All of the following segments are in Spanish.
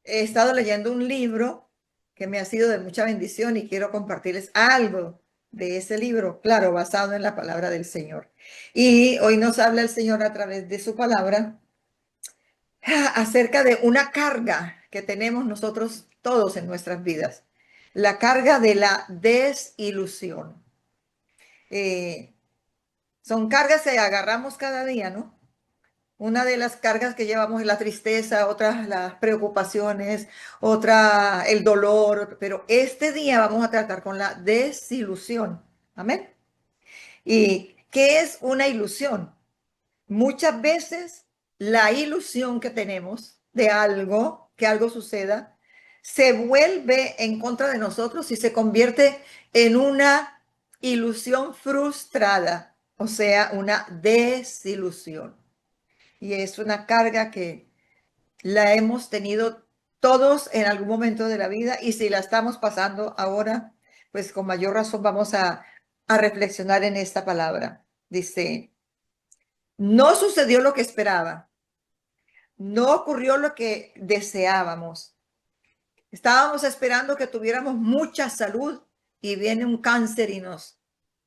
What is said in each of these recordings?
he estado leyendo un libro que me ha sido de mucha bendición y quiero compartirles algo de ese libro, claro, basado en la palabra del Señor. Y hoy nos habla el Señor a través de su palabra acerca de una carga que tenemos nosotros todos en nuestras vidas, la carga de la desilusión. Eh, Son cargas que agarramos cada día, ¿no? Una de las cargas que llevamos es la tristeza, otras las preocupaciones, otra el dolor, pero este día vamos a tratar con la desilusión. Amén. ¿Y qué es una ilusión? Muchas veces la ilusión que tenemos de algo, que algo suceda, se vuelve en contra de nosotros y se convierte en una ilusión frustrada, o sea, una desilusión. Y es una carga que la hemos tenido todos en algún momento de la vida y si la estamos pasando ahora, pues con mayor razón vamos a reflexionar en esta palabra. Dice, no sucedió lo que esperaba, no ocurrió lo que deseábamos. Estábamos esperando que tuviéramos mucha salud y viene un cáncer y nos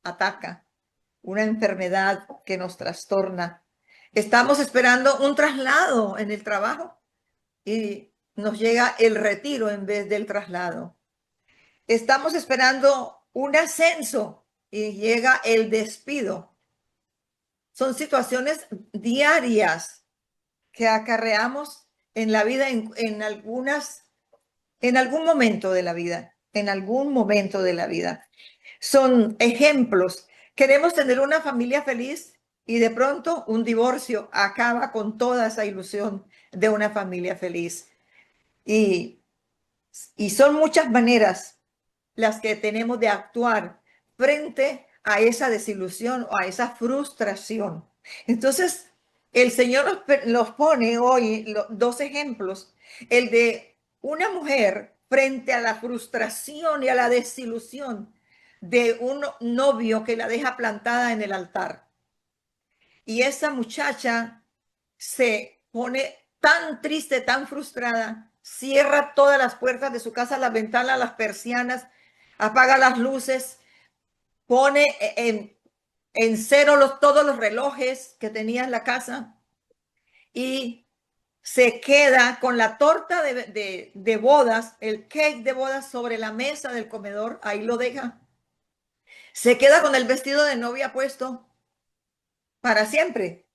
ataca, una enfermedad que nos trastorna. Estamos esperando un traslado en el trabajo y nos llega el retiro en vez del traslado. Estamos esperando un ascenso y llega el despido. Son situaciones diarias que acarreamos en la vida en algún momento de la vida, en algún momento de la vida. Son ejemplos. Queremos tener una familia feliz y de pronto un divorcio acaba con toda esa ilusión de una familia feliz. Y son muchas maneras las que tenemos de actuar frente a esa desilusión o a esa frustración. Entonces, el Señor nos pone hoy dos ejemplos. El de una mujer frente a la frustración y a la desilusión de un novio que la deja plantada en el altar. Y esa muchacha se pone tan triste, tan frustrada, cierra todas las puertas de su casa, las ventanas, las persianas, apaga las luces, pone en cero todos los relojes que tenía en la casa y se queda con la torta de bodas, el cake de bodas sobre la mesa del comedor, ahí lo deja. Se queda con el vestido de novia puesto para siempre.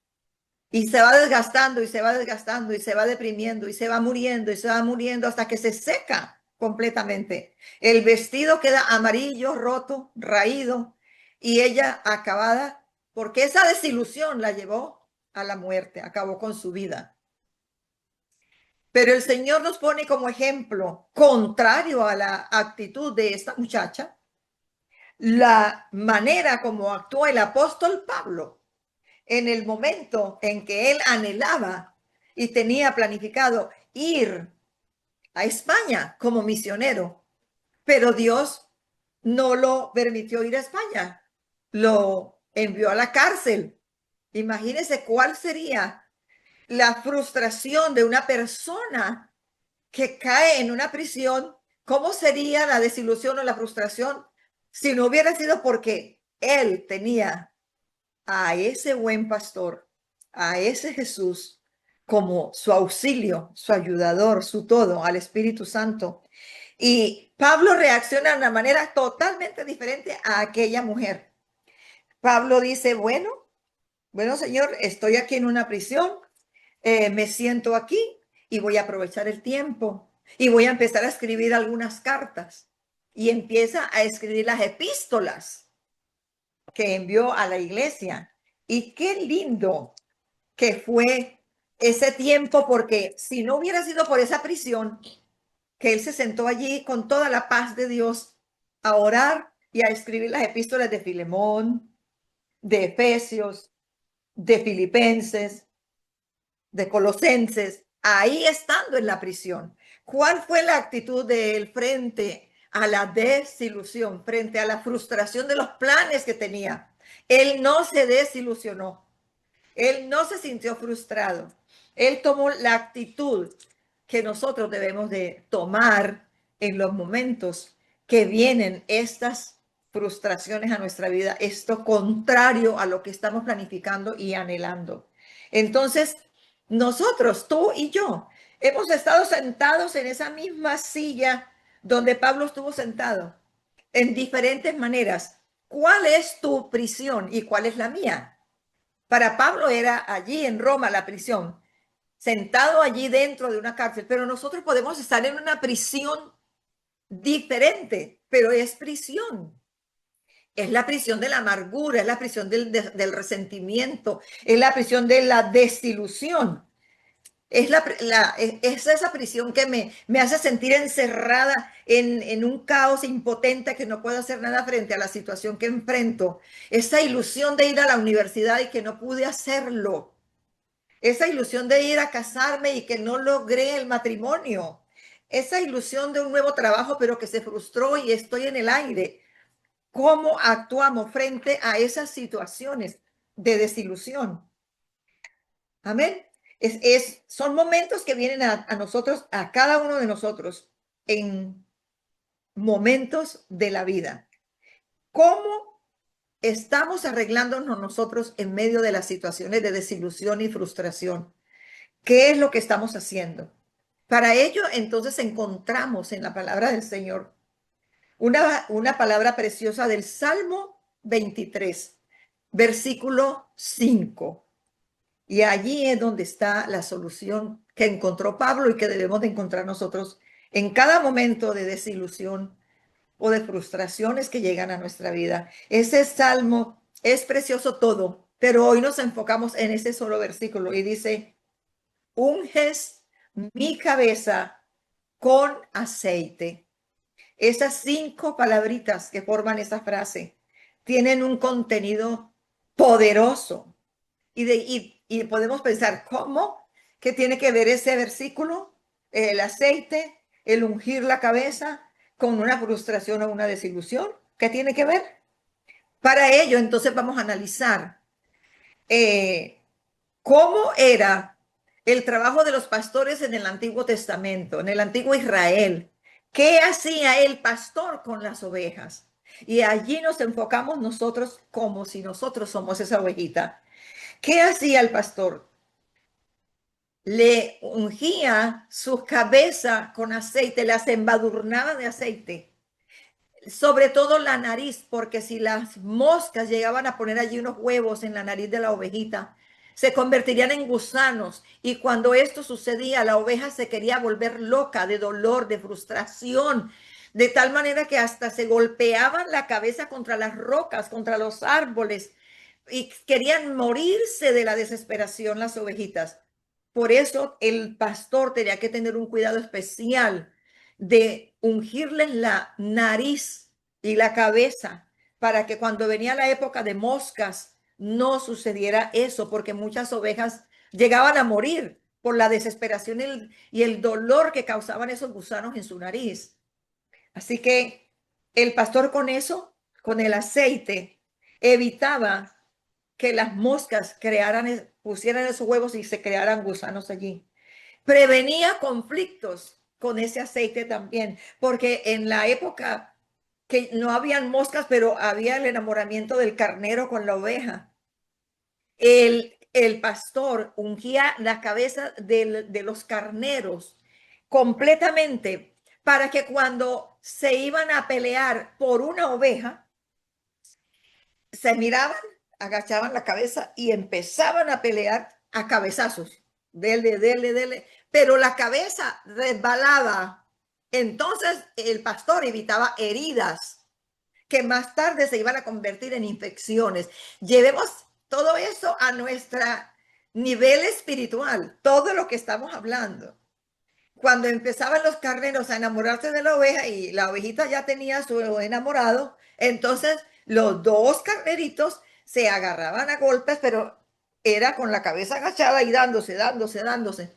Y se va desgastando y se va desgastando y se va deprimiendo y se va muriendo y se va muriendo hasta que se seca completamente. El vestido queda amarillo, roto, raído y ella acabada porque esa desilusión la llevó a la muerte, acabó con su vida. Pero el Señor nos pone como ejemplo, contrario a la actitud de esta muchacha, la manera como actuó el apóstol Pablo en el momento en que él anhelaba y tenía planificado ir a España como misionero, pero Dios no lo permitió ir a España, lo envió a la cárcel. Imagínense cuál sería la frustración de una persona que cae en una prisión, cómo sería la desilusión o la frustración si no hubiera sido porque él tenía a ese buen pastor, a ese Jesús como su auxilio, su ayudador, su todo, al Espíritu Santo. Y Pablo reacciona de una manera totalmente diferente a aquella mujer. Pablo dice, bueno, Señor, estoy aquí en una prisión, me siento aquí y voy a aprovechar el tiempo y voy a empezar a escribir algunas cartas. Y empieza a escribir las epístolas que envió a la iglesia. Y qué lindo que fue ese tiempo, porque si no hubiera sido por esa prisión, que él se sentó allí con toda la paz de Dios a orar y a escribir las epístolas de Filemón, de Efesios, de Filipenses, de Colosenses, ahí estando en la prisión. ¿Cuál fue la actitud de él frente a la desilusión, frente a la frustración de los planes que tenía? Él no se desilusionó. Él no se sintió frustrado. Él tomó la actitud que nosotros debemos de tomar en los momentos que vienen estas frustraciones a nuestra vida, esto contrario a lo que estamos planificando y anhelando. Entonces, nosotros, tú y yo, hemos estado sentados en esa misma silla donde Pablo estuvo sentado, en diferentes maneras. ¿Cuál es tu prisión y cuál es la mía? Para Pablo era allí en Roma la prisión, sentado allí dentro de una cárcel, pero nosotros podemos estar en una prisión diferente, pero es prisión. Es la prisión de la amargura, es la prisión del resentimiento, es la prisión de la desilusión. Es esa prisión que me hace sentir encerrada en un caos impotente que no puedo hacer nada frente a la situación que enfrento. Esa ilusión de ir a la universidad y que no pude hacerlo. Esa ilusión de ir a casarme y que no logré el matrimonio. Esa ilusión de un nuevo trabajo, pero que se frustró y estoy en el aire. ¿Cómo actuamos frente a esas situaciones de desilusión? Amén. Son momentos que vienen a nosotros, a cada uno de nosotros, en momentos de la vida. ¿Cómo estamos arreglándonos nosotros en medio de las situaciones de desilusión y frustración? ¿Qué es lo que estamos haciendo? Para ello, entonces, encontramos en la palabra del Señor una palabra preciosa del Salmo 23, versículo 5. Y allí es donde está la solución que encontró Pablo y que debemos de encontrar nosotros en cada momento de desilusión o de frustraciones que llegan a nuestra vida. Ese salmo es precioso todo, pero hoy nos enfocamos en ese solo versículo y dice, unges mi cabeza con aceite. Esas 5 palabritas que forman esa frase tienen un contenido poderoso. Y podemos pensar, ¿cómo? ¿Qué tiene que ver ese versículo? El aceite, el ungir la cabeza con una frustración o una desilusión. ¿Qué tiene que ver? Para ello, entonces vamos a analizar cómo era el trabajo de los pastores en el Antiguo Testamento, en el Antiguo Israel. ¿Qué hacía el pastor con las ovejas? Y allí nos enfocamos nosotros como si nosotros somos esa ovejita. ¿Qué hacía el pastor? Le ungía su cabeza con aceite, las embadurnaba de aceite, sobre todo la nariz, porque si las moscas llegaban a poner allí unos huevos en la nariz de la ovejita, se convertirían en gusanos. Y cuando esto sucedía, la oveja se quería volver loca de dolor, de frustración, de tal manera que hasta se golpeaban la cabeza contra las rocas, contra los árboles, y querían morirse de la desesperación las ovejitas. Por eso el pastor tenía que tener un cuidado especial de ungirles la nariz y la cabeza para que cuando venía la época de moscas no sucediera eso, porque muchas ovejas llegaban a morir por la desesperación y el dolor que causaban esos gusanos en su nariz. Así que el pastor con eso, con el aceite, evitaba que las moscas pusieran esos huevos y se crearan gusanos allí. Prevenía conflictos con ese aceite también, porque en la época que no habían moscas, pero había el enamoramiento del carnero con la oveja. El pastor ungía la cabeza de los carneros completamente para que cuando se iban a pelear por una oveja, se miraban, agachaban la cabeza y empezaban a pelear a cabezazos. Dele, dele, dele. Pero la cabeza resbalaba. Entonces el pastor evitaba heridas que más tarde se iban a convertir en infecciones. Llevemos todo eso a nuestro nivel espiritual, todo lo que estamos hablando. Cuando empezaban los carneros a enamorarse de la oveja y la ovejita ya tenía a su enamorado, entonces los 2 carneritos se agarraban a golpes, pero era con la cabeza agachada y dándose.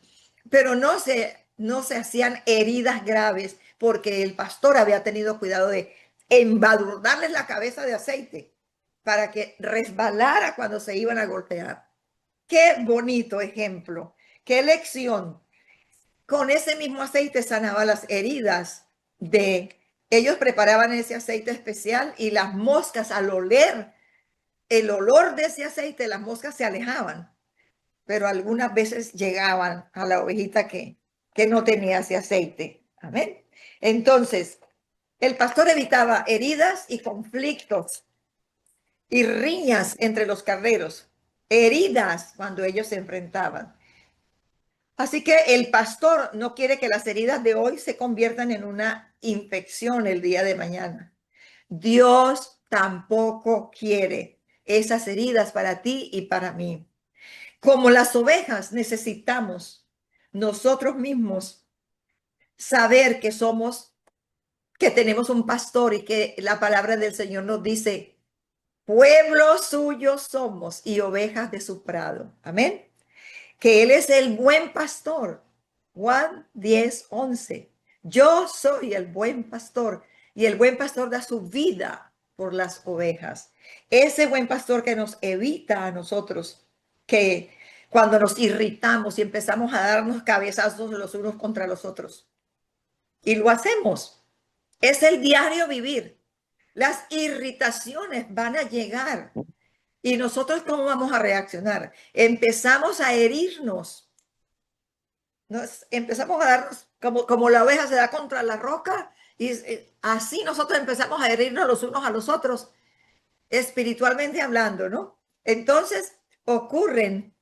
Pero no se hacían heridas graves porque el pastor había tenido cuidado de embadurnarles la cabeza de aceite para que resbalara cuando se iban a golpear. Qué bonito ejemplo qué lección. Con ese mismo aceite sanaba las heridas de, ellos preparaban ese aceite especial y las moscas al oler el olor de ese aceite, las moscas se alejaban, pero algunas veces llegaban a la ovejita que no tenía ese aceite. Amén. Entonces, el pastor evitaba heridas y conflictos y riñas entre los carneros, heridas cuando ellos se enfrentaban. Así que el pastor no quiere que las heridas de hoy se conviertan en una infección el día de mañana. Dios tampoco quiere esas heridas para ti y para mí. Como las ovejas necesitamos nosotros mismos saber que somos, que tenemos un pastor y que la palabra del Señor nos dice, pueblo suyo somos y ovejas de su prado. Amén. Que Él es el buen pastor. Juan 10:11. Yo soy el buen pastor y el buen pastor da su vida por las ovejas. Ese buen pastor que nos evita a nosotros que cuando nos irritamos y empezamos a darnos cabezazos los unos contra los otros. Y lo hacemos. Es el diario vivir. Las irritaciones van a llegar. ¿Y nosotros cómo vamos a reaccionar? Empezamos a herirnos. Empezamos a darnos como la oveja se da contra la roca y así nosotros empezamos a herirnos los unos a los otros, espiritualmente hablando, ¿no? Entonces ocurren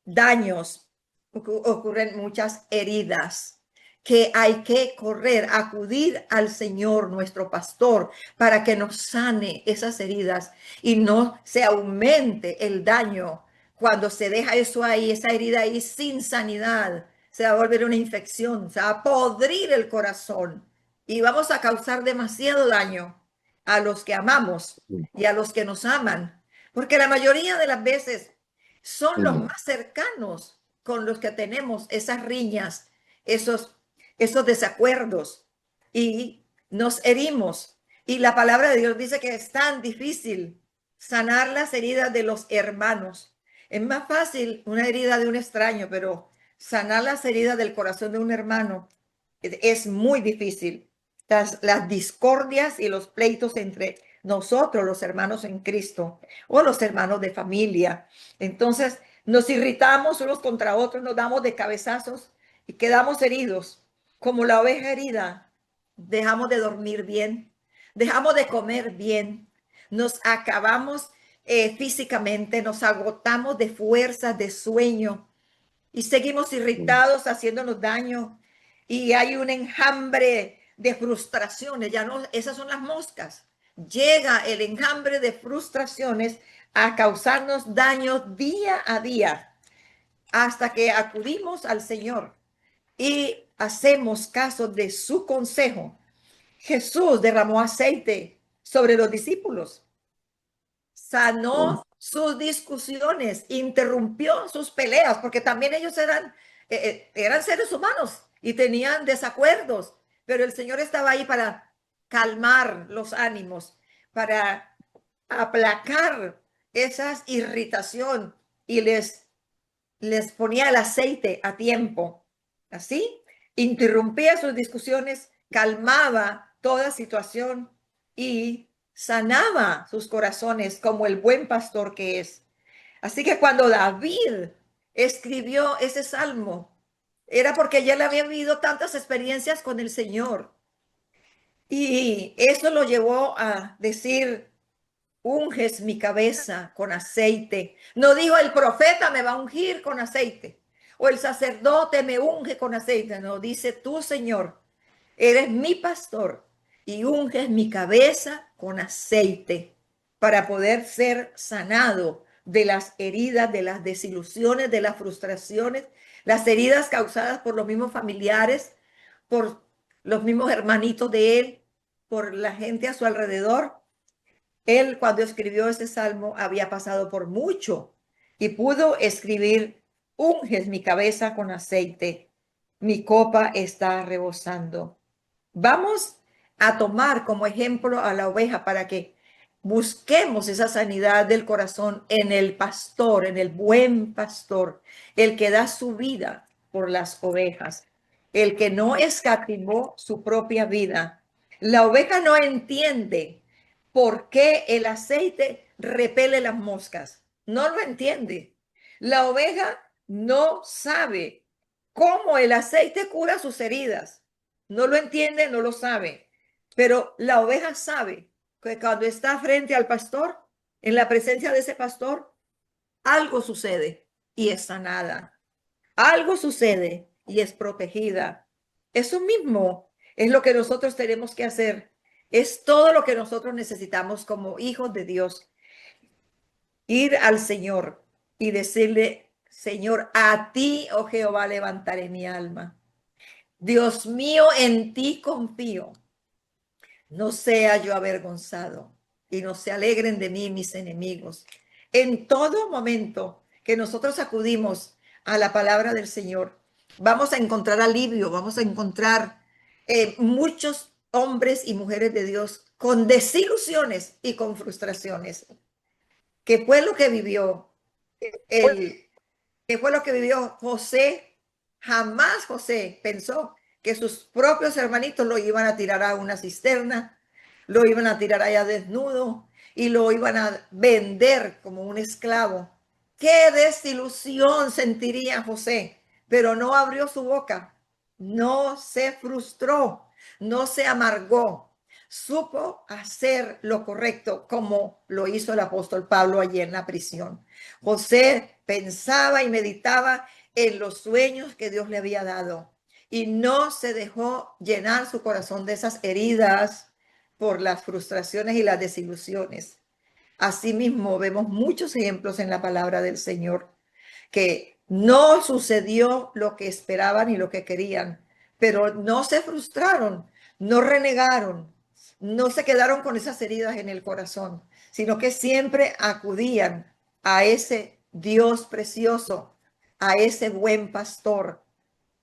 daños, ocurren muchas heridas que hay que correr, acudir al Señor, nuestro pastor, para que nos sane esas heridas y no se aumente el daño cuando se deja eso ahí, esa herida ahí sin sanidad. Se va a volver una infección, se va a podrir el corazón y vamos a causar demasiado daño a los que amamos y a los que nos aman, porque la mayoría de las veces son los más cercanos con los que tenemos esas riñas, esos desacuerdos y nos herimos. Y la palabra de Dios dice que es tan difícil sanar las heridas de los hermanos. Es más fácil una herida de un extraño, pero sanar las heridas del corazón de un hermano es muy difícil. Las discordias y los pleitos entre nosotros, los hermanos en Cristo, o los hermanos de familia. Entonces, nos irritamos unos contra otros, nos damos de cabezazos y quedamos heridos. Como la oveja herida, dejamos de dormir bien, dejamos de comer bien, nos acabamos físicamente, nos agotamos de fuerzas, de sueño y seguimos irritados, haciéndonos daño y hay un enjambre de frustraciones. Ya no, esas son las moscas. Llega el enjambre de frustraciones a causarnos daño día a día hasta que acudimos al Señor y hacemos caso de su consejo. Jesús derramó aceite sobre los discípulos, sanó sus discusiones, interrumpió sus peleas, porque también ellos eran seres humanos y tenían desacuerdos, pero el Señor estaba ahí para calmar los ánimos, para aplacar esa irritación y les ponía el aceite a tiempo. Así, interrumpía sus discusiones, calmaba toda situación y sanaba sus corazones como el buen pastor que es. Así que cuando David escribió ese salmo, era porque ya le había vivido tantas experiencias con el Señor. Y eso lo llevó a decir, unges mi cabeza con aceite. No dijo el profeta me va a ungir con aceite o el sacerdote me unge con aceite. No, dice tú, Señor, eres mi pastor y unges mi cabeza con aceite para poder ser sanado de las heridas, de las desilusiones, de las frustraciones, las heridas causadas por los mismos familiares, por los mismos hermanitos de él, por la gente a su alrededor. Él, cuando escribió ese salmo, había pasado por mucho y pudo escribir, unges mi cabeza con aceite, mi copa está rebosando. Vamos a tomar como ejemplo a la oveja para que busquemos esa sanidad del corazón en el pastor, en el buen pastor, el que da su vida por las ovejas, el que no escatimó su propia vida. La oveja no entiende por qué el aceite repele las moscas. No lo entiende. La oveja no sabe cómo el aceite cura sus heridas. No lo entiende, no lo sabe. Pero la oveja sabe que cuando está frente al pastor, en la presencia de ese pastor, algo sucede y es sanada. Algo sucede y es protegida. Eso mismo es lo que nosotros tenemos que hacer. Es todo lo que nosotros necesitamos como hijos de Dios. Ir al Señor y decirle, Señor, a ti, oh Jehová, levantaré mi alma. Dios mío, en ti confío. No sea yo avergonzado y no se alegren de mí mis enemigos. En todo momento que nosotros acudimos a la palabra del Señor, vamos a encontrar alivio, vamos a encontrar muchos hombres y mujeres de Dios con desilusiones y con frustraciones, que fue lo que vivió el, que fue lo que vivió José. Jamás José pensó que sus propios hermanitos lo iban a tirar a una cisterna, lo iban a tirar allá desnudo y lo iban a vender como un esclavo. Qué desilusión sentiría José, pero no abrió su boca, no se frustró, no se amargó, supo hacer lo correcto como lo hizo el apóstol Pablo allí en la prisión. José pensaba y meditaba en los sueños que Dios le había dado y no se dejó llenar su corazón de esas heridas por las frustraciones y las desilusiones. Asimismo, vemos muchos ejemplos en la palabra del Señor que no sucedió lo que esperaban y lo que querían, pero no se frustraron, no renegaron, no se quedaron con esas heridas en el corazón, sino que siempre acudían a ese Dios precioso, a ese buen pastor.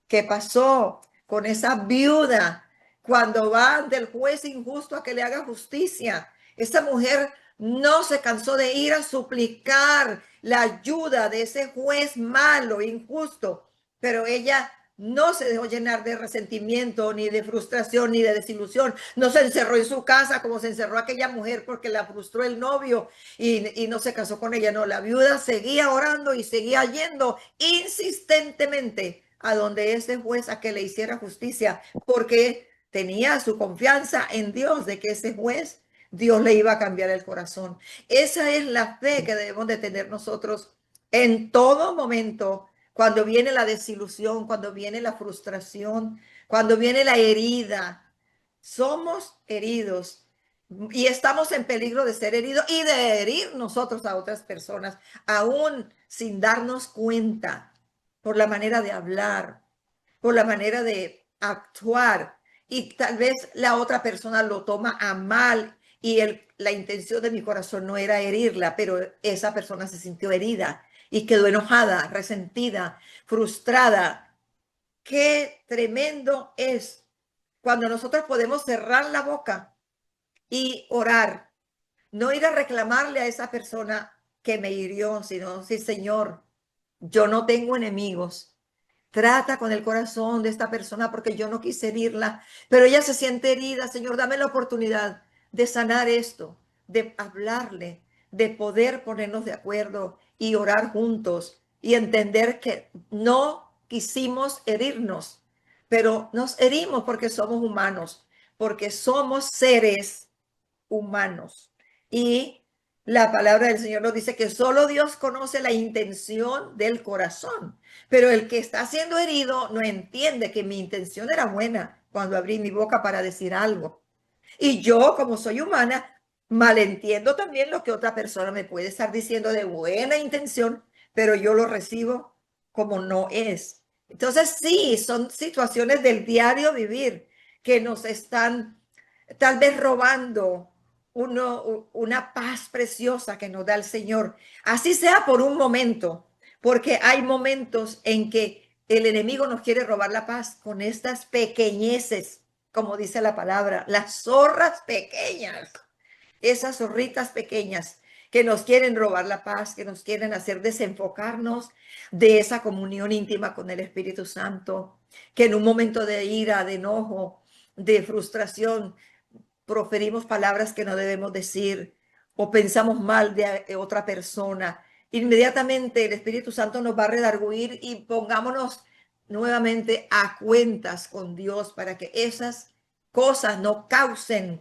¿Qué pasó con esa viuda cuando va ante el juez injusto a que le haga justicia? Esa mujer no se cansó de ir a suplicar la ayuda de ese juez malo, injusto, pero ella no se dejó llenar de resentimiento, ni de frustración, ni de desilusión. No se encerró en su casa como se encerró aquella mujer porque la frustró el novio y no se casó con ella. No, la viuda seguía orando y seguía yendo insistentemente a donde ese juez a que le hiciera justicia, porque tenía su confianza en Dios de que ese juez, Dios le iba a cambiar el corazón. Esa es la fe que debemos de tener nosotros en todo momento, cuando viene la desilusión, cuando viene la frustración, cuando viene la herida. Somos heridos y estamos en peligro de ser heridos y de herir nosotros a otras personas, aún sin darnos cuenta, por la manera de hablar, por la manera de actuar. Y tal vez la otra persona lo toma a mal y la intención de mi corazón no era herirla, pero esa persona se sintió herida y quedó enojada, resentida, frustrada. Qué tremendo es cuando nosotros podemos cerrar la boca y orar, no ir a reclamarle a esa persona que me hirió, sino sí, Señor, yo no tengo enemigos. Trata con el corazón de esta persona porque yo no quise herirla, pero ella se siente herida. Señor, dame la oportunidad de sanar esto, de hablarle, de poder ponernos de acuerdo y orar juntos y entender que no quisimos herirnos, pero nos herimos porque somos humanos, porque somos seres humanos. Y la palabra del Señor nos dice que solo Dios conoce la intención del corazón, pero el que está siendo herido no entiende que mi intención era buena cuando abrí mi boca para decir algo. Y yo, como soy humana, malentiendo también lo que otra persona me puede estar diciendo de buena intención, pero yo lo recibo como no es. Entonces, sí, son situaciones del diario vivir que nos están tal vez robando una paz preciosa que nos da el Señor. Así sea por un momento, porque hay momentos en que el enemigo nos quiere robar la paz con estas pequeñeces, como dice la palabra, las zorras pequeñas, esas zorritas pequeñas que nos quieren robar la paz, que nos quieren hacer desenfocarnos de esa comunión íntima con el Espíritu Santo, que en un momento de ira, de enojo, de frustración, proferimos palabras que no debemos decir o pensamos mal de otra persona. Inmediatamente el Espíritu Santo nos va a redarguir y pongámonos nuevamente a cuentas con Dios para que esas cosas no causen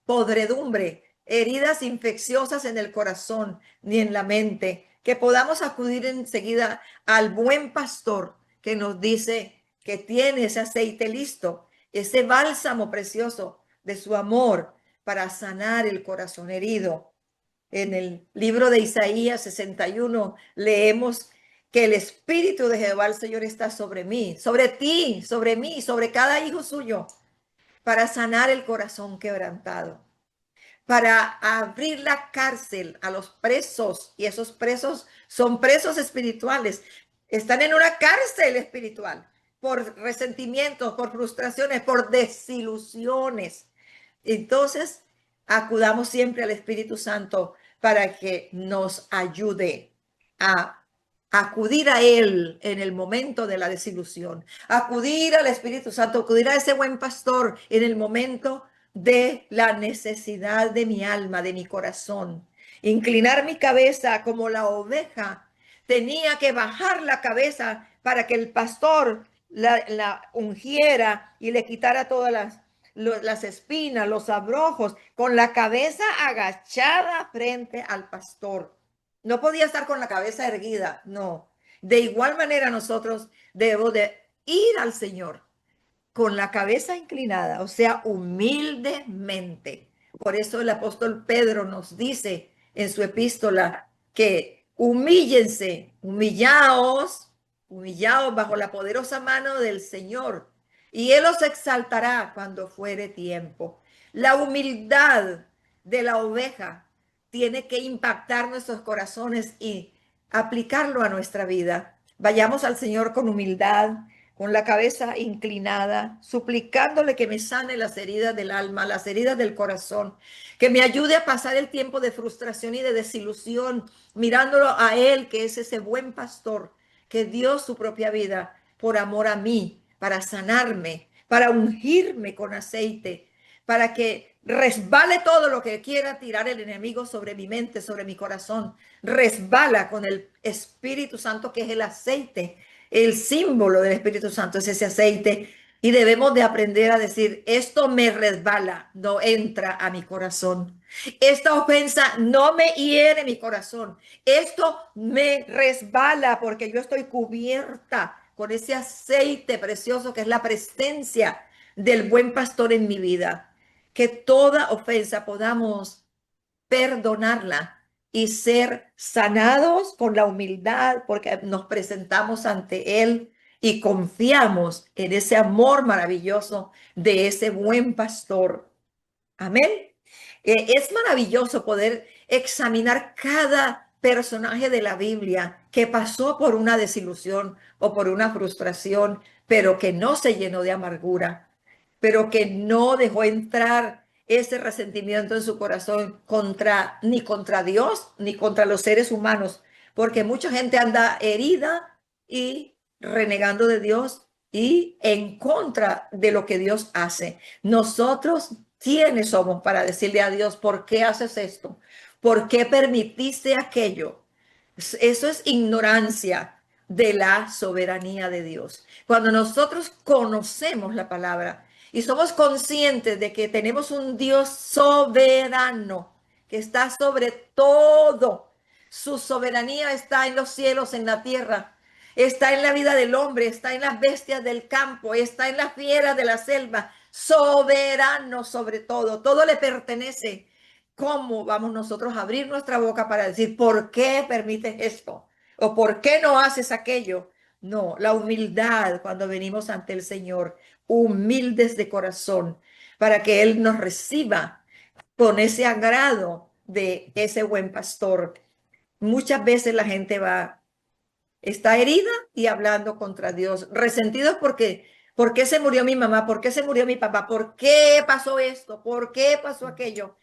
podredumbre, heridas infecciosas en el corazón ni en la mente, que podamos acudir enseguida al buen pastor que nos dice que tiene ese aceite listo, ese bálsamo precioso de su amor para sanar el corazón herido. En el libro de Isaías 61 leemos que el Espíritu de Jehová el Señor está sobre mí, sobre ti, sobre mí, sobre cada hijo suyo, para sanar el corazón quebrantado, para abrir la cárcel a los presos, y esos presos son presos espirituales, están en una cárcel espiritual por resentimientos, por frustraciones, por desilusiones. Entonces, acudamos siempre al Espíritu Santo para que nos ayude a acudir a Él en el momento de la desilusión, acudir al Espíritu Santo, acudir a ese buen pastor en el momento de la necesidad de mi alma, de mi corazón. Inclinar mi cabeza como la oveja. Tenía que bajar la cabeza para que el pastor la ungiera y le quitara todas las espinas, los abrojos, con la cabeza agachada frente al pastor. No podía estar con la cabeza erguida, no. De igual manera nosotros debemos de ir al Señor con la cabeza inclinada, o sea, humildemente. Por eso el apóstol Pedro nos dice en su epístola que humíllense, humillaos bajo la poderosa mano del Señor, y Él os exaltará cuando fuere tiempo. La humildad de la oveja tiene que impactar nuestros corazones y aplicarlo a nuestra vida. Vayamos al Señor con humildad, con la cabeza inclinada, suplicándole que me sane las heridas del alma, las heridas del corazón, que me ayude a pasar el tiempo de frustración y de desilusión, mirándolo a Él, que es ese buen pastor, que dio su propia vida por amor a mí, para sanarme, para ungirme con aceite, para que resbale todo lo que quiera tirar el enemigo sobre mi mente, sobre mi corazón. Resbala con el Espíritu Santo, que es el aceite. El símbolo del Espíritu Santo es ese aceite, y debemos de aprender a decir: esto me resbala, no entra a mi corazón. Esta ofensa no me hiere mi corazón. Esto me resbala porque yo estoy cubierta con ese aceite precioso que es la presencia del buen pastor en mi vida. Que toda ofensa podamos perdonarla y ser sanados con la humildad, porque nos presentamos ante Él y confiamos en ese amor maravilloso de ese buen pastor. Amén. Es maravilloso poder examinar cada personaje de la Biblia que pasó por una desilusión o por una frustración, pero que no se llenó de amargura, pero que no dejó entrar ese resentimiento en su corazón ni contra Dios ni contra los seres humanos, porque mucha gente anda herida y renegando de Dios y en contra de lo que Dios hace. Nosotros, ¿quiénes somos para decirle a Dios: ¿por qué haces esto? ¿Por qué permitiste aquello? Eso es ignorancia de la soberanía de Dios. Cuando nosotros conocemos la palabra y somos conscientes de que tenemos un Dios soberano que está sobre todo, su soberanía está en los cielos, en la tierra, está en la vida del hombre, está en las bestias del campo, está en las fieras de la selva, soberano sobre todo, todo le pertenece. ¿Cómo vamos nosotros a abrir nuestra boca para decir: ¿por qué permites esto? ¿O por qué no haces aquello? No, la humildad cuando venimos ante el Señor, humildes de corazón, para que Él nos reciba con ese agrado de ese buen pastor. Muchas veces la gente está herida y hablando contra Dios, resentidos porque, ¿por qué se murió mi mamá? ¿Por qué se murió mi papá? ¿Por qué pasó esto? ¿Por qué pasó aquello?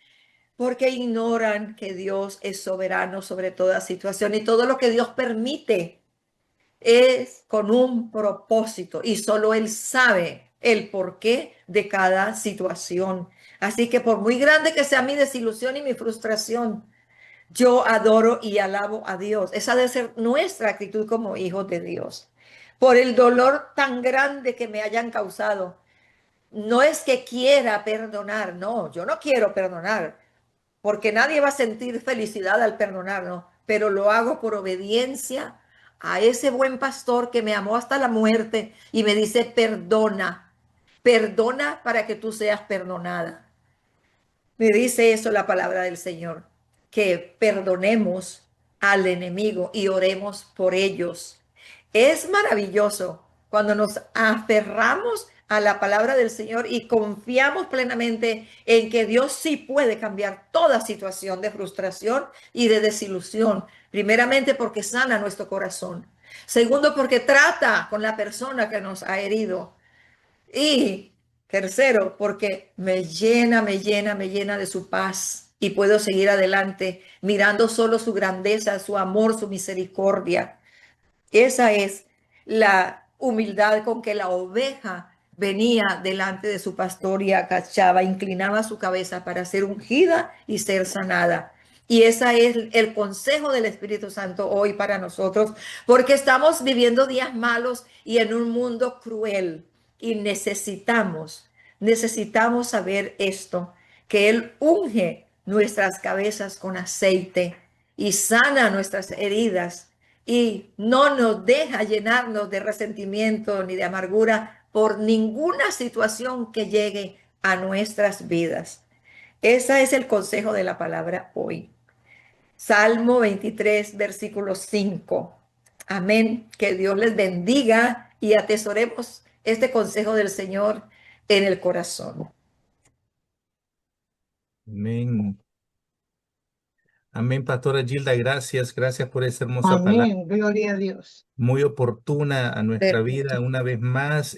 porque ignoran que Dios es soberano sobre toda situación y todo lo que Dios permite es con un propósito y solo Él sabe el porqué de cada situación. Así que por muy grande que sea mi desilusión y mi frustración, yo adoro y alabo a Dios. Esa debe ser nuestra actitud como hijos de Dios. Por el dolor tan grande que me hayan causado. No es que quiera perdonar, no, yo no quiero perdonar, porque nadie va a sentir felicidad al perdonar, no, pero lo hago por obediencia a ese buen pastor que me amó hasta la muerte y me dice, perdona, perdona para que tú seas perdonada. Me dice eso la palabra del Señor, que perdonemos al enemigo y oremos por ellos. Es maravilloso cuando nos aferramos a la palabra del Señor y confiamos plenamente en que Dios sí puede cambiar toda situación de frustración y de desilusión. Primeramente porque sana nuestro corazón. Segundo, porque trata con la persona que nos ha herido. Y tercero, porque me llena de su paz y puedo seguir adelante mirando solo su grandeza, su amor, su misericordia. Esa es la humildad con que la oveja venía delante de su pastor y agachaba, inclinaba su cabeza para ser ungida y ser sanada. Y ese es el consejo del Espíritu Santo hoy para nosotros, porque estamos viviendo días malos y en un mundo cruel y necesitamos saber esto, que Él unge nuestras cabezas con aceite y sana nuestras heridas y no nos deja llenarnos de resentimiento ni de amargura por ninguna situación que llegue a nuestras vidas. Ese es el consejo de la palabra hoy. Salmo 23, versículo 5. Amén. Que Dios les bendiga y atesoremos este consejo del Señor en el corazón. Amén. Amén, Pastora Gilda, gracias, gracias por esa hermosa palabra, Amén, gloria a Dios. muy oportuna a nuestra vida. Una vez más,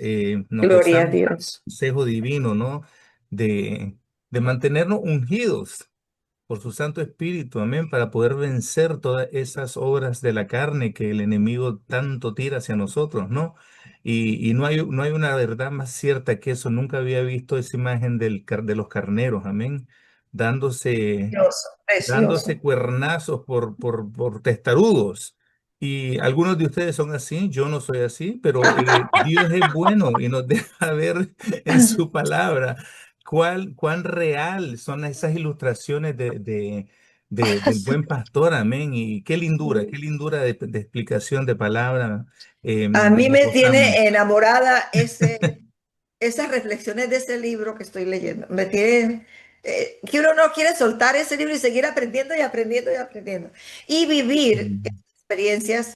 nos Gloria a gozamos Dios. del consejo divino, ¿no? De, de mantenernos ungidos por su Santo Espíritu, amén, para poder vencer todas esas obras de la carne que el enemigo tanto tira hacia nosotros, ¿no? Y no hay una verdad más cierta que eso. Nunca había visto esa imagen de los carneros, amén, dándose Precioso, dándose precioso. cuernazos por testarudos. Y algunos de ustedes son así, yo no soy así, pero Dios es bueno y nos deja ver en su palabra cuán real son esas ilustraciones del buen pastor, amén. Y qué lindura de explicación de palabra. A mí Nos me gozamos. tiene enamorada esas reflexiones de ese libro que estoy leyendo. Me tienen, que uno no quiere soltar ese libro y seguir aprendiendo y aprendiendo y aprendiendo. Y vivir Mm, experiencias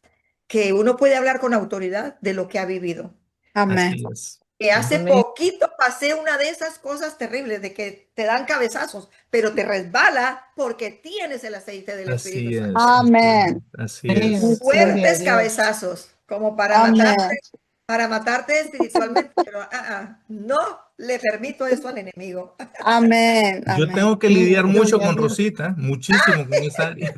que uno puede hablar con autoridad de lo que ha vivido. Amén. así es. Que hace Amén. poquito pasé una de esas cosas terribles de que te dan cabezazos, pero te resbala porque tienes el aceite del Espíritu Así Santo. es. Así es. Amén. Así Amén, es. gloria a Fuertes Dios. cabezazos, como Amén. para matarte espiritualmente, pero no le permito eso al enemigo. Amén. Yo Amén. tengo que lidiar Amén, mucho gloria a con Dios. Rosita, muchísimo con esa área.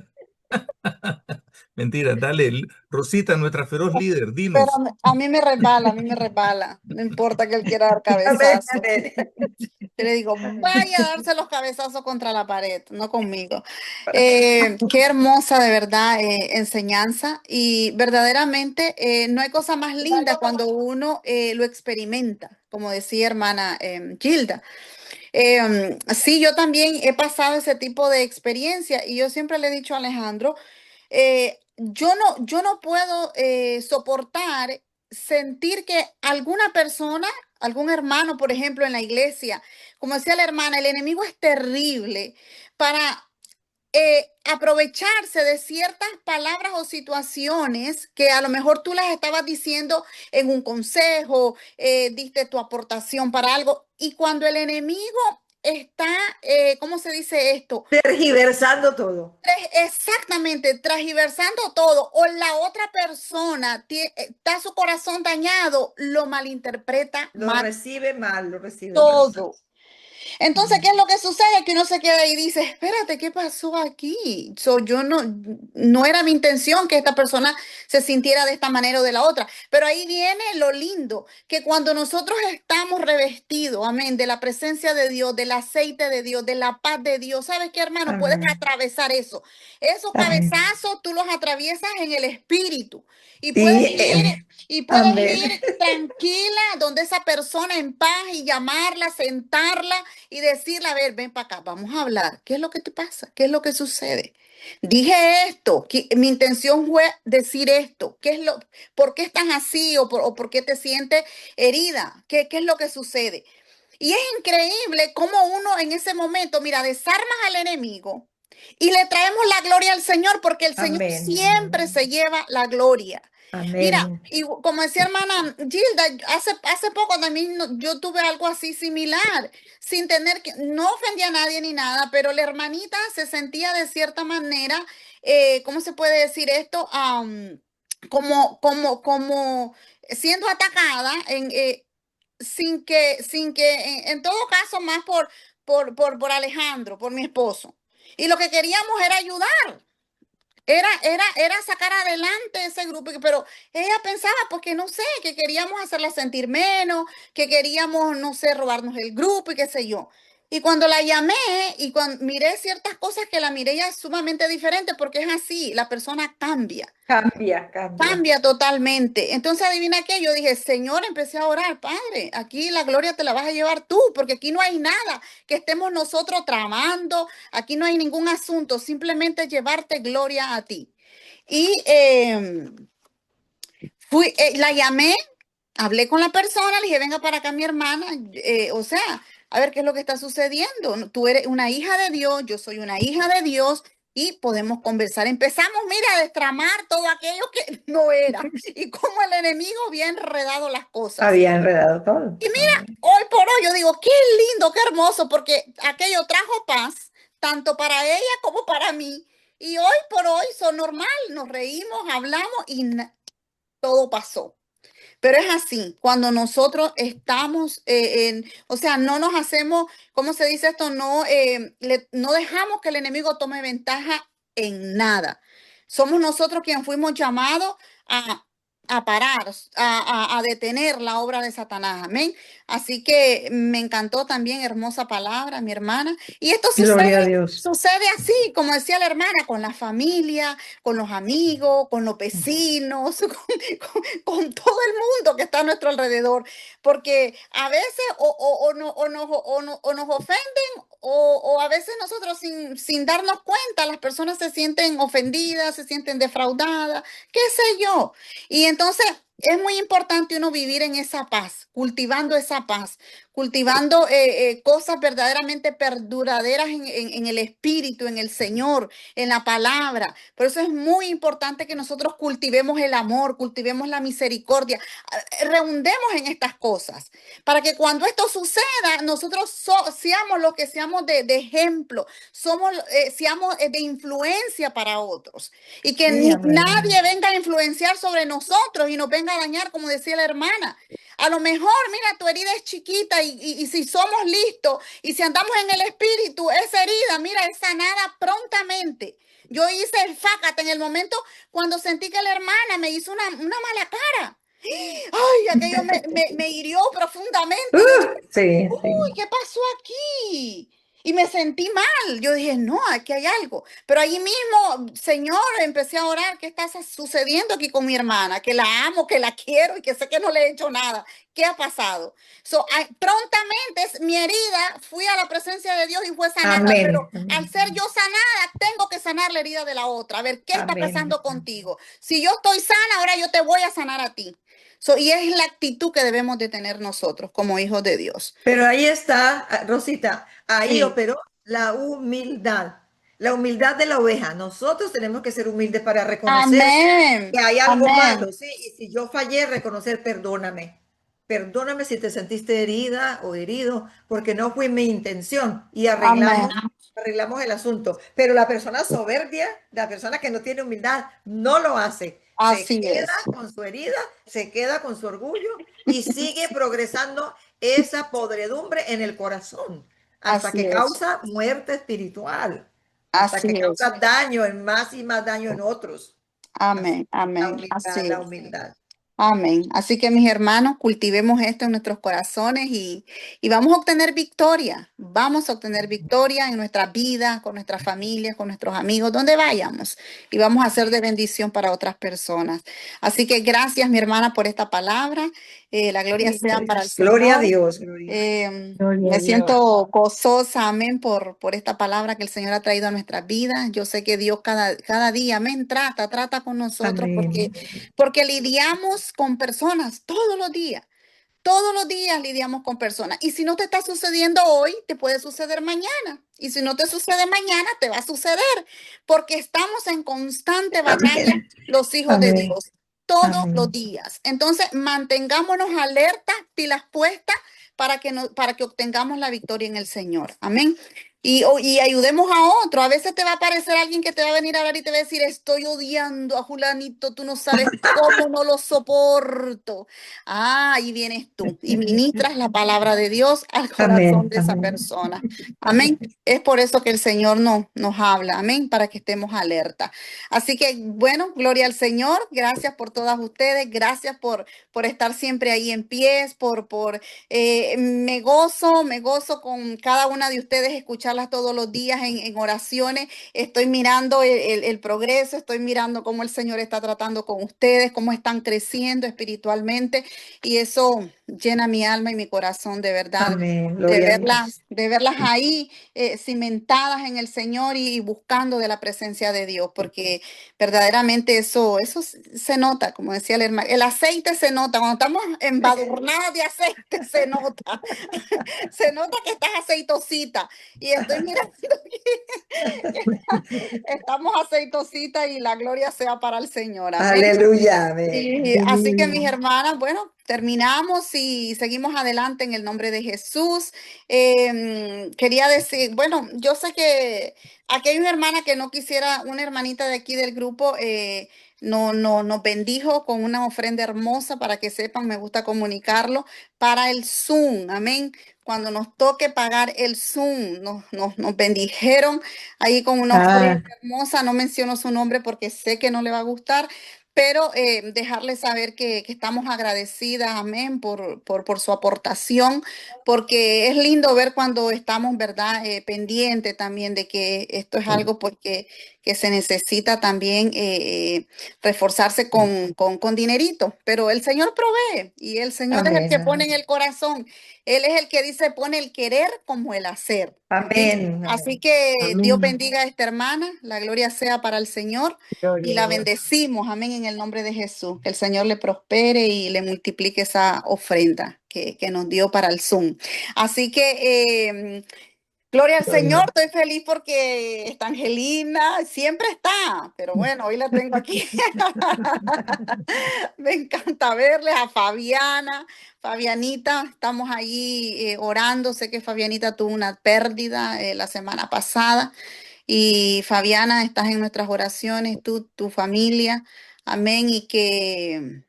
Mentira, dale, Rosita, nuestra feroz líder, Pero dinos. a mí me resbala, a mí me resbala. No importa que él quiera dar Amén, cabezazo. amén. Yo le digo, vaya a darse los cabezazos contra la pared, no conmigo. Qué hermosa de verdad enseñanza y verdaderamente no hay cosa más linda cuando uno lo experimenta, como decía hermana Gilda. Sí, yo también he pasado ese tipo de experiencia y yo siempre le he dicho a Alejandro, yo no puedo soportar sentir que alguna persona, algún hermano, por ejemplo, en la iglesia, como decía la hermana, el enemigo es terrible para aprovecharse de ciertas palabras o situaciones que a lo mejor tú las estabas diciendo en un consejo, diste tu aportación para algo, y cuando el enemigo está, ¿cómo se dice esto? Tergiversando todo. Exactamente, transversando todo, o la otra persona está su corazón dañado, lo malinterpreta Lo mal recibe mal, lo recibe mal. todo. Entonces, ¿qué es lo que sucede? Que uno se queda y dice, espérate, ¿qué pasó aquí? Yo no era mi intención que esta persona se sintiera de esta manera o de la otra. Pero ahí viene lo lindo, que cuando nosotros estamos revestidos, amén, de la presencia de Dios, del aceite de Dios, de la paz de Dios, ¿sabes qué, hermano? Puedes Amén. atravesar eso. Esos Amén. cabezazos tú los atraviesas en el espíritu y puedes Y, ir. Y puedes amén. ir tranquila donde esa persona en paz y llamarla, sentarla y decirle, a ver, ven para acá, vamos a hablar. ¿Qué es lo que te pasa? ¿Qué es lo que sucede? Dije esto, que mi intención fue decir esto. ¿Por qué estás así o por qué te sientes herida? ¿Qué es lo que sucede? Y es increíble cómo uno en ese momento, mira, desarmas al enemigo y le traemos la gloria al Señor, porque el Señor Amén. siempre se lleva la gloria. Mira, Amén. y como decía hermana Gilda, hace poco también yo tuve algo así similar, sin tener que, no ofendía a nadie ni nada, pero la hermanita se sentía de cierta manera, ¿cómo se puede decir esto? Como siendo atacada sin que en todo caso más por Alejandro, por mi esposo. Y lo que queríamos era ayudar. Era sacar adelante ese grupo, pero ella pensaba, pues que no sé, que queríamos hacerla sentir menos, que queríamos, no sé, robarnos el grupo y qué sé yo. Y cuando la llamé y cuando miré ciertas cosas que la miré ya sumamente diferente, porque es así, la persona cambia. Cambia, cambia. Cambia totalmente. Entonces, adivina qué, yo dije, Señor, empecé a orar, Padre, aquí la gloria te la vas a llevar tú, porque aquí no hay nada que estemos nosotros tramando, aquí no hay ningún asunto, simplemente llevarte gloria a ti. Y la llamé, hablé con la persona, le dije, venga para acá mi hermana, o sea, a ver qué es lo que está sucediendo. Tú eres una hija de Dios, yo soy una hija de Dios y podemos conversar. Empezamos, mira, a destramar todo aquello que no era y cómo el enemigo había enredado las cosas. Había enredado todo. Y mira, Amén. hoy por hoy yo digo, qué lindo, qué hermoso, porque aquello trajo paz, tanto para ella como para mí. Y hoy por hoy son normal, nos reímos, hablamos y todo pasó. Pero es así, cuando nosotros estamos o sea, no nos hacemos, ¿cómo se dice esto? No dejamos que el enemigo tome ventaja en nada. Somos nosotros quienes fuimos llamados a, a parar, a detener la obra de Satanás. Amén. Así que me encantó también, hermosa palabra, mi hermana. Y esto Gloria a Dios. sucede así, como decía la hermana, con la familia, con los amigos, con los vecinos, con todo el mundo que está a nuestro alrededor, porque a veces o nos ofenden o a veces nosotros sin darnos cuenta, las personas se sienten ofendidas, se sienten defraudadas, qué sé yo. Y entonces es muy importante uno vivir en esa paz, cultivando esa paz, cultivando cosas verdaderamente perduraderas en el espíritu, en el Señor, en la palabra. Por eso es muy importante que nosotros cultivemos el amor, cultivemos la misericordia, redundemos en estas cosas, para que cuando esto suceda, nosotros seamos los que seamos de ejemplo, seamos de influencia para otros, y que Sí, amén. nadie venga a influenciar sobre nosotros y nos venga a dañar, como decía la hermana. A lo mejor, mira, tu herida es chiquita y si somos listos y si andamos en el espíritu, esa herida, mira, es sanada prontamente. Yo hice el fácate en el momento cuando sentí que la hermana me hizo una mala cara. Ay, aquello me hirió profundamente. Yo dije, Sí, uy, sí. ¿qué pasó aquí? Y me sentí mal. Yo dije, no, aquí hay algo. Pero allí mismo, Señor, empecé a orar. ¿Qué está sucediendo aquí con mi hermana? Que la amo, que la quiero y que sé que no le he hecho nada. ¿Qué ha pasado? Prontamente, mi herida, fui a la presencia de Dios y fue sanada. Amén. Pero al Amén. ser yo sanada, tengo que sanar la herida de la otra. A ver, ¿qué está Amén. pasando contigo? Si yo estoy sana, ahora yo te voy a sanar a ti. Y es la actitud que debemos de tener nosotros como hijos de Dios. Pero ahí está, Rosita, ahí Sí. operó la humildad de la oveja. Nosotros tenemos que ser humildes para reconocer Amén. que hay algo Amén. malo, ¿sí? Y si yo fallé, reconocer, perdóname. Perdóname si te sentiste herida o herido, porque no fue mi intención y Amén. arreglamos el asunto. Pero la persona soberbia, la persona que no tiene humildad, no lo hace. Se Así queda es. con su herida, se queda con su orgullo y sigue progresando esa podredumbre en el corazón. hasta Así que es, causa muerte espiritual, hasta así que es. causa daño en más y más daño en otros. Así, Amén, amén, así la es. humildad. Amén. Así que mis hermanos, cultivemos esto en nuestros corazones y vamos a obtener victoria. Vamos a obtener victoria en nuestra vida, con nuestras familias, con nuestros amigos, donde vayamos. Y vamos a ser de bendición para otras personas. Así que gracias, mi hermana, por esta palabra. La gloria sea para el Gloria a Señor. Dios, gloria. Me siento gozosa, amén, por esta palabra que el Señor ha traído a nuestras vidas. Yo sé que Dios cada día, amén, trata con nosotros Amén. porque lidiamos con personas todos los días. Todos los días lidiamos con personas. Y si no te está sucediendo hoy, te puede suceder mañana. Y si no te sucede mañana, te va a suceder. Porque estamos en constante batalla Amén. los hijos de Amén. Dios. Todos los Amén. días. Entonces, mantengámonos alertas, pilas puestas, para que obtengamos la victoria en el Señor. Amén. Y ayudemos a otro. A veces te va a aparecer alguien que te va a venir a hablar y te va a decir, estoy odiando a Julanito, tú no sabes cómo no lo soporto. Ah, ahí vienes tú y ministras la palabra de Dios al corazón Amén. de esa Amén. persona. Amén. Amén. Es por eso que el Señor nos habla. Amén. Para que estemos alerta. Así que, bueno, gloria al Señor. Gracias por todas ustedes. Gracias por estar siempre ahí en pies, me gozo con cada una de ustedes, escucharlas todos los días en oraciones. Estoy mirando el progreso, estoy mirando cómo el Señor está tratando con ustedes, cómo están creciendo espiritualmente. Y eso llena mi alma y mi corazón de verdad, Amén. Gloria a Dios. de verlas ahí cimentadas en el Señor y buscando de la presencia de Dios, porque verdaderamente eso se nota, como decía el hermano, el aceite se nota, cuando estamos embadurnados de aceite se nota, se nota que estás aceitosita y estoy mirando que estamos aceitosita y la gloria sea para el Señor, amén. Aleluya. Amén. Y así que mis hermanas, bueno, terminamos y seguimos adelante en el nombre de Jesús. Quería decir, bueno, yo sé que aquí hay una hermana que no quisiera, una hermanita de aquí del grupo, nos bendijo con una ofrenda hermosa para que sepan, me gusta comunicarlo, para el Zoom, amén. Cuando nos toque pagar el Zoom, nos bendijeron ahí con una Ah, ofrenda hermosa, no menciono su nombre porque sé que no le va a gustar, pero dejarles saber que estamos agradecidas, amén, por su aportación, porque es lindo ver cuando estamos, ¿verdad?, pendiente también de que esto es algo porque que se necesita también reforzarse con dinerito, pero el Señor provee y el Señor es el amén. que pone Amén. en el corazón. Él es el que dice, pone el querer como el hacer. ¿Sí? Amén. Así Amén. que Dios Amén. bendiga a esta hermana, la gloria sea para el Señor y la bendecimos, amén, en el nombre de Jesús. Que el Señor le prospere y le multiplique esa ofrenda que nos dio para el Zoom. Así que gloria al Señor, estoy feliz porque está Angelina, siempre está, pero bueno, hoy la tengo aquí. Me encanta verles a Fabiana, Fabianita, estamos ahí orando, sé que Fabianita tuvo una pérdida la semana pasada y Fabiana, estás en nuestras oraciones, tú, tu familia, amén, y que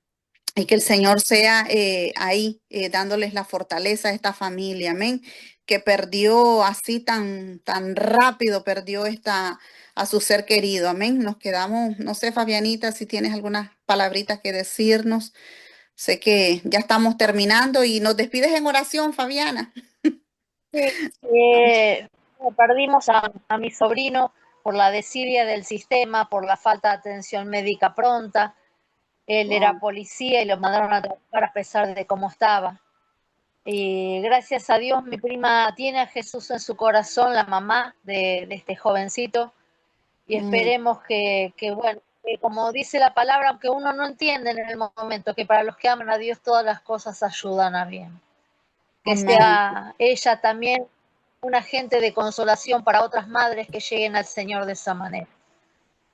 el Señor sea ahí dándoles la fortaleza a esta familia, amén, que perdió así tan rápido, perdió a su ser querido, amén. Nos quedamos, no sé, Fabianita, si tienes algunas palabritas que decirnos. Sé que ya estamos terminando y nos despides en oración, Fabiana. Sí, perdimos a mi sobrino por la desidia del sistema, por la falta de atención médica pronta. Él era policía y lo mandaron a trabajar a pesar de cómo estaba. Y gracias a Dios mi prima tiene a Jesús en su corazón, la mamá de este jovencito. Y esperemos bueno, que como dice la palabra, aunque uno no entiende en el momento, que para los que aman a Dios todas las cosas ayudan a bien. Que Amén. sea ella también un agente de consolación para otras madres que lleguen al Señor de esa manera.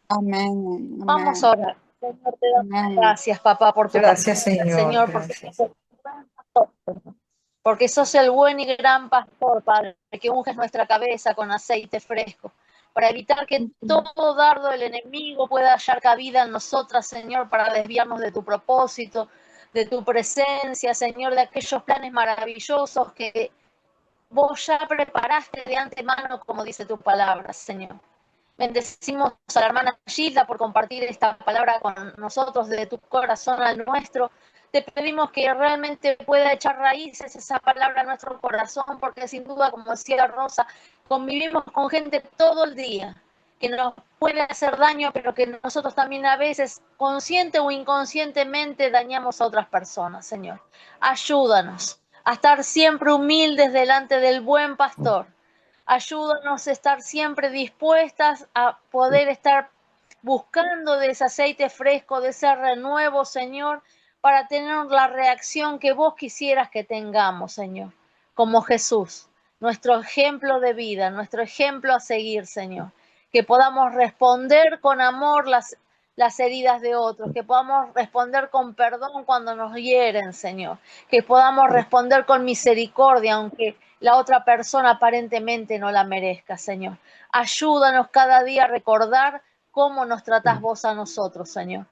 Amén. Vamos a orar. Señor, te damos gracias, papá, por tu Gracias, palabra, Señor. Señor, Gracias. porque sos el buen y gran pastor, Padre, que unges nuestra cabeza con aceite fresco, para evitar que todo dardo del enemigo pueda hallar cabida en nosotras, Señor, para desviarnos de tu propósito, de tu presencia, Señor, de aquellos planes maravillosos que vos ya preparaste de antemano, como dice tu palabra, Señor. Bendecimos a la hermana Gilda por compartir esta palabra con nosotros, de tu corazón al nuestro. Te pedimos que realmente pueda echar raíces esa palabra en nuestro corazón, porque sin duda, como decía Rosa, convivimos con gente todo el día que nos puede hacer daño, pero que nosotros también a veces, consciente o inconscientemente, dañamos a otras personas, Señor. Ayúdanos a estar siempre humildes delante del buen pastor. Ayúdanos a estar siempre dispuestas a poder estar buscando de ese aceite fresco, de ese renuevo, Señor, para tener la reacción que vos quisieras que tengamos, Señor, como Jesús, nuestro ejemplo de vida, nuestro ejemplo a seguir, Señor. Que podamos responder con amor las heridas de otros, que podamos responder con perdón cuando nos hieren, Señor, que podamos responder con misericordia, aunque la otra persona aparentemente no la merezca, Señor. Ayúdanos cada día a recordar cómo nos tratás vos a nosotros, Señor.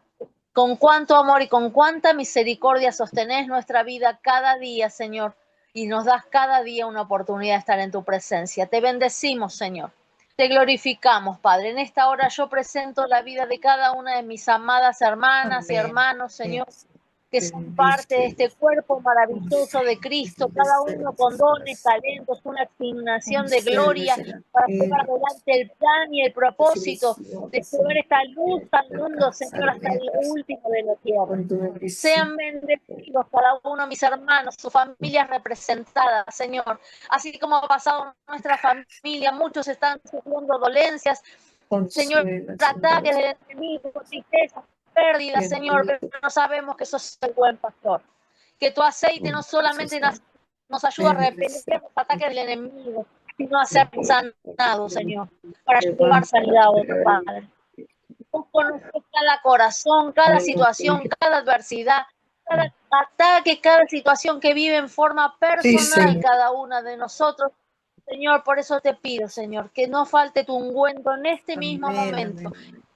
Con cuánto amor y con cuánta misericordia sostenés nuestra vida cada día, Señor, y nos das cada día una oportunidad de estar en tu presencia. Te bendecimos, Señor. Te glorificamos, Padre. En esta hora yo presento la vida de cada una de mis amadas hermanas y hermanos, Señor, que son parte de este cuerpo maravilloso de Cristo, cada uno con dones, talentos, una asignación de gloria para llevar adelante el plan y el propósito de llevar esta luz al mundo, Señor, hasta el último de la tierra. Sean bendecidos cada uno de mis hermanos, sus familias representadas, Señor. Así como ha pasado nuestra familia, muchos están sufriendo dolencias, Señor, ataques del enemigo, tristeza, pérdida, Señor, pero no sabemos que sos el buen pastor. Que tu aceite no solamente nos ayuda a repeler los ataques del enemigo, sino a ser sanados, Señor, para llevar sanidad a otro, Padre. Tú conoces cada corazón, cada situación, cada adversidad, cada ataque, cada situación que vive en forma personal cada una de nosotros. Señor, por eso te pido, Señor, que no falte tu ungüento en este mismo momento,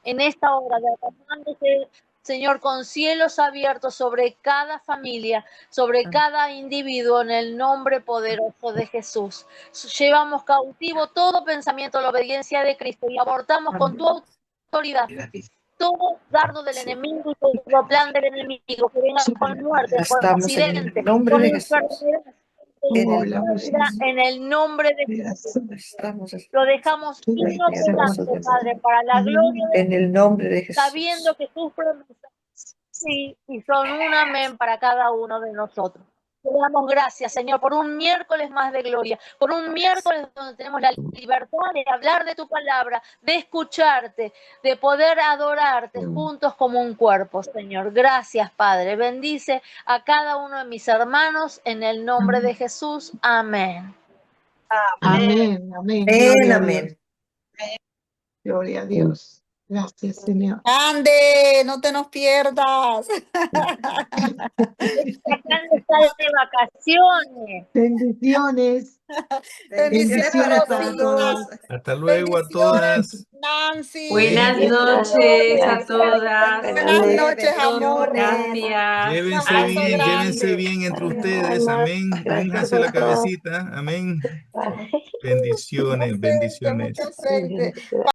en esta hora, derramándose, Señor, con cielos abiertos sobre cada familia, sobre cada individuo, en el nombre poderoso de Jesús. Llevamos cautivo todo pensamiento a la obediencia de Cristo y abortamos con tu autoridad todo dardo del enemigo y todo plan del enemigo que venga con muerte, con accidente, con enfermedad. En el nombre de Jesús, lo dejamos inoperante, Padre, para la gloria de En el nombre de Jesús. sabiendo que tus promesas sí y son un amén para cada uno de nosotros. Te damos gracias, Señor, por un miércoles más de gloria, por un miércoles donde tenemos la libertad de hablar de tu palabra, de escucharte, de poder adorarte juntos como un cuerpo, Señor. Gracias, Padre. Bendice a cada uno de mis hermanos en el nombre de Jesús. Amén. Amén, amén. Amén. Gloria a Dios. Gracias, Señor. Ande, no te nos pierdas. Está de vacaciones. Bendiciones. Bendiciones para todos. Hasta luego a todas. Nancy. Buenas noches a todas. Buenas noches, amor. Gracias. Llévense bien entre ustedes. Amén. Únjanse la cabecita. Amén. Bendiciones, bendiciones. Mucha suerte.